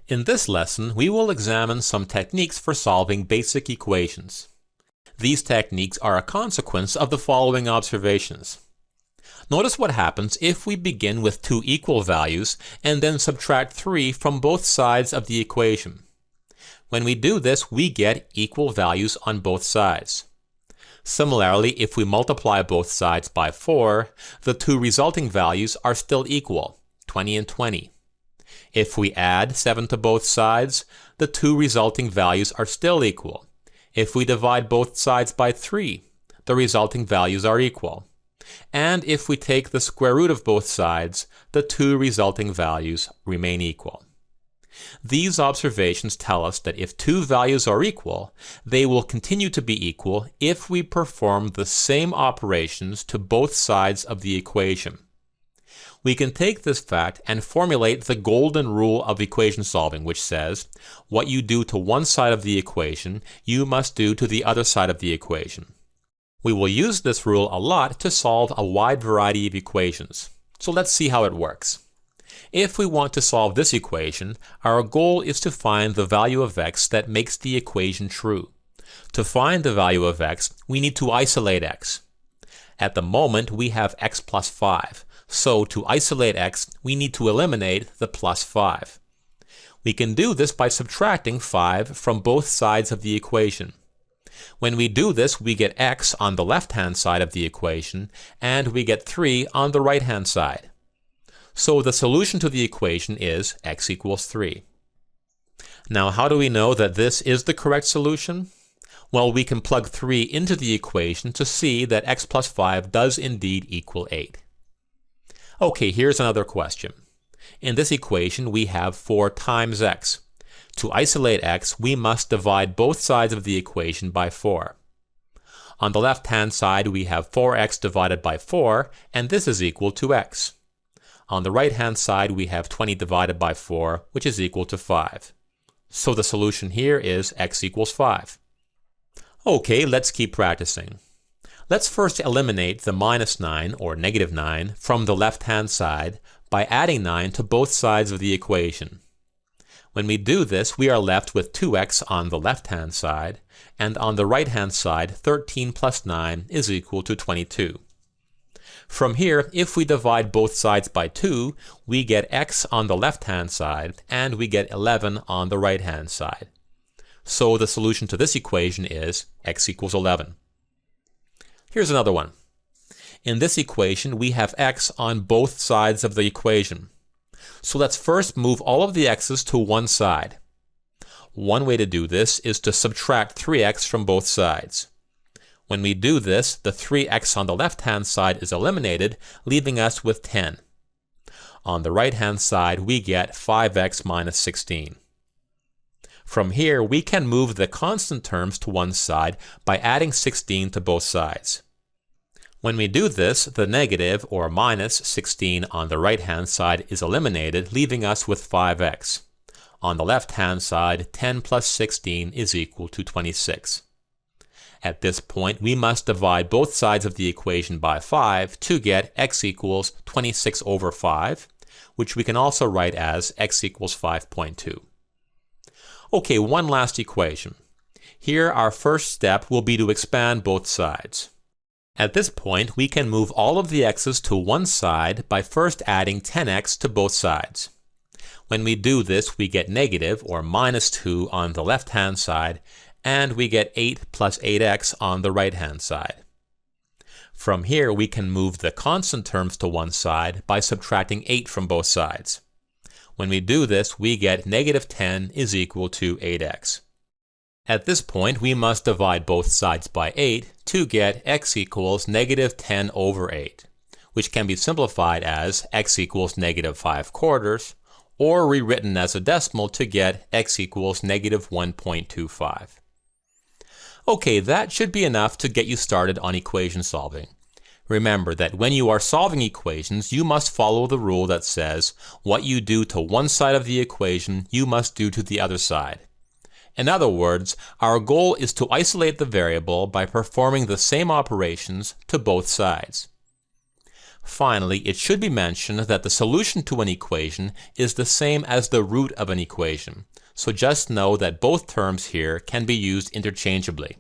In this lesson, we will examine some techniques for solving basic equations. These techniques are a consequence of the following observations. Notice what happens if we begin with two equal values and then subtract 3 from both sides of the equation. When we do this, we get equal values on both sides. Similarly, if we multiply both sides by 4, the two resulting values are still equal, 20 and 20. If we add 7 to both sides, the two resulting values are still equal. If we divide both sides by 3, the resulting values are equal. And if we take the square root of both sides, the two resulting values remain equal. These observations tell us that if two values are equal, they will continue to be equal if we perform the same operations to both sides of the equation. We can take this fact and formulate the golden rule of equation solving, which says, what you do to one side of the equation, you must do to the other side of the equation. We will use this rule a lot to solve a wide variety of equations. So let's see how it works. If we want to solve this equation, our goal is to find the value of x that makes the equation true. To find the value of x, we need to isolate x. At the moment, we have x plus 5. So to isolate x, we need to eliminate the plus 5. We can do this by subtracting 5 from both sides of the equation. When we do this, we get x on the left-hand side of the equation, and we get 3 on the right-hand side. So the solution to the equation is x equals 3. Now, how do we know that this is the correct solution? Well, we can plug 3 into the equation to see that x plus 5 does indeed equal 8. Okay, here's another question. In this equation, we have 4 times x. To isolate x, we must divide both sides of the equation by 4. On the left-hand side, we have 4x divided by 4, and this is equal to x. On the right-hand side, we have 20 divided by 4, which is equal to 5. So the solution here is x equals 5. Okay, let's keep practicing. Let's first eliminate the minus 9, or negative 9, from the left-hand side by adding 9 to both sides of the equation. When we do this, we are left with 2x on the left-hand side, and on the right-hand side, 13 plus 9 is equal to 22. From here, if we divide both sides by 2, we get x on the left-hand side, and we get 11 on the right-hand side. So the solution to this equation is x equals 11. Here's another one. In this equation, we have x on both sides of the equation. So let's first move all of the x's to one side. One way to do this is to subtract 3x from both sides. When we do this, the 3x on the left-hand side is eliminated, leaving us with 10. On the right-hand side, we get 5x minus 16. From here, we can move the constant terms to one side by adding 16 to both sides. When we do this, the negative, or minus 16 on the right-hand side is eliminated, leaving us with 5x. On the left-hand side, 10 plus 16 is equal to 26. At this point, we must divide both sides of the equation by 5 to get x equals 26 over 5, which we can also write as x equals 5.2. Okay, one last equation. Here, our first step will be to expand both sides. At this point, we can move all of the x's to one side by first adding 10x to both sides. When we do this, we get negative, or minus 2 on the left-hand side, and we get 8 plus 8x on the right-hand side. From here, we can move the constant terms to one side by subtracting 8 from both sides. When we do this, we get negative 10 is equal to 8x. At this point, we must divide both sides by 8 to get x equals negative 10 over 8, which can be simplified as x equals negative 5/4, or rewritten as a decimal to get x equals negative 1.25. Okay, that should be enough to get you started on equation solving. Remember that when you are solving equations, you must follow the rule that says what you do to one side of the equation, you must do to the other side. In other words, our goal is to isolate the variable by performing the same operations to both sides. Finally, it should be mentioned that the solution to an equation is the same as the root of an equation, so just know that both terms here can be used interchangeably.